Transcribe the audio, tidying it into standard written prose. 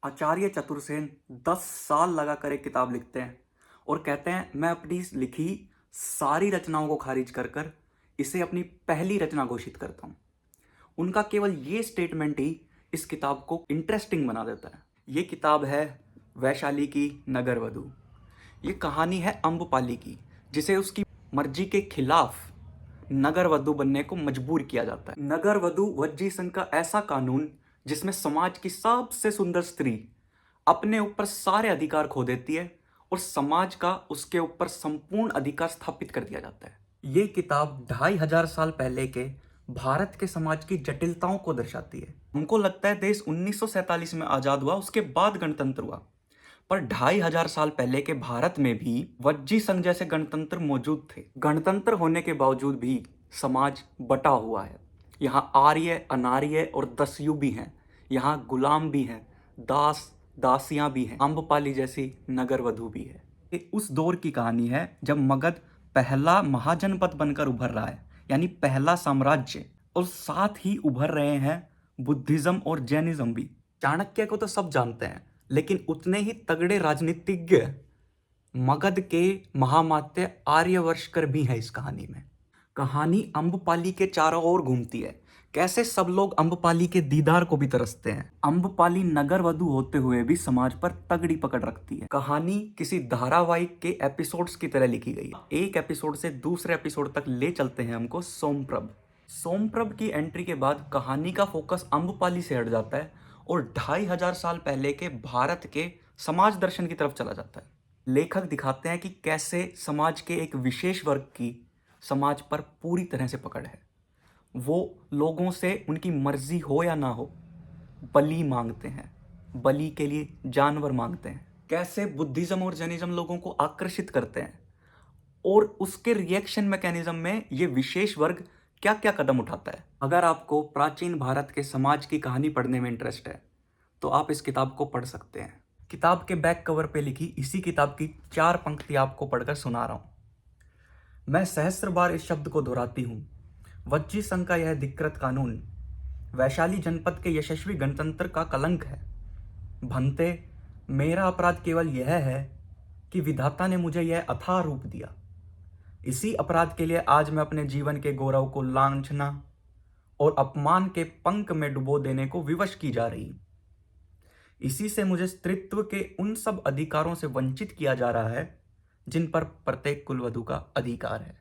आचार्य चतुर्सेन 10 साल लगाकर एक किताब लिखते हैं और कहते हैं मैं अपनी लिखी सारी रचनाओं को खारिज कर कर इसे अपनी पहली रचना घोषित करता हूँ। उनका केवल ये स्टेटमेंट ही इस किताब को इंटरेस्टिंग बना देता है। ये किताब है वैशाली की नगरवधु। ये कहानी है अम्बपाली की, जिसे उसकी मर्जी के खिलाफ नगरवधु बनने को मजबूर किया जाता है। नगरवधु वज्जी संघ का ऐसा कानून जिसमें समाज की सबसे सुंदर स्त्री अपने ऊपर सारे अधिकार खो देती है और समाज का उसके ऊपर संपूर्ण अधिकार स्थापित कर दिया जाता है। ये किताब 2500 साल पहले के भारत के समाज की जटिलताओं को दर्शाती है। हमको लगता है देश 1947 में आजाद हुआ, उसके बाद गणतंत्र हुआ, पर 2500 साल पहले के भारत में भी वज्जी संघ जैसे गणतंत्र मौजूद थे। गणतंत्र होने के बावजूद भी समाज बटा हुआ है। यहाँ आर्य, अनार्य और दस्यु भी हैं। यहाँ गुलाम भी हैं, दास दासियां भी हैं, अम्बपाली जैसी नगरवधु भी है। ये उस दौर की कहानी है जब मगध पहला महाजनपद बनकर उभर रहा है, यानी पहला साम्राज्य, और साथ ही उभर रहे हैं बुद्धिज्म और जैनिज्म भी। चाणक्य को तो सब जानते हैं, लेकिन उतने ही तगड़े राजनीतिज्ञ मगध के महामात्य आर्यवर्षकर भी हैं इस कहानी में। कहानी अम्बपाली के चारों ओर घूमती है, कैसे सब लोग अम्बपाली के दीदार को भी तरसते हैं। अम्बपाली नगरवधु होते हुए भी समाज पर तगड़ी पकड़ रखती है। कहानी किसी धारावाहिक के एपिसोड्स की तरह लिखी गई है। एक एपिसोड से दूसरे एपिसोड तक ले चलते हैं हमको सोमप्रभ। सोमप्रभ की एंट्री के बाद कहानी का फोकस अम्बपाली से हट जाता है और 2500 साल पहले के भारत के समाज दर्शन की तरफ चला जाता है। लेखक दिखाते हैं कि कैसे समाज के एक विशेष वर्ग की समाज पर पूरी तरह से पकड़ है। वो लोगों से उनकी मर्जी हो या ना हो बलि मांगते हैं, बलि के लिए जानवर मांगते हैं। कैसे बुद्धिज्म और जैनिज्म लोगों को आकर्षित करते हैं और उसके रिएक्शन मैकेनिज्म में ये विशेष वर्ग क्या क्या कदम उठाता है। अगर आपको प्राचीन भारत के समाज की कहानी पढ़ने में इंटरेस्ट है तो आप इस किताब को पढ़ सकते हैं। किताब के बैक कवर पे लिखी इसी किताब की 4 पंक्ति आपको पढ़कर सुना रहा हूं। मैं सहस्र बार इस शब्द को दोहराती हूं, वज्जी संघ का यह धिक्कृत कानून वैशाली जनपद के यशस्वी गणतंत्र का कलंक है। भंते, मेरा अपराध केवल यह है कि विधाता ने मुझे यह अथाह रूप दिया। इसी अपराध के लिए आज मैं अपने जीवन के गौरव को लांछना और अपमान के पंख में डुबो देने को विवश की जा रही। इसी से मुझे स्त्रीत्व के उन सब अधिकारों से वंचित किया जा रहा है जिन पर प्रत्येक कुलवधु का अधिकार है।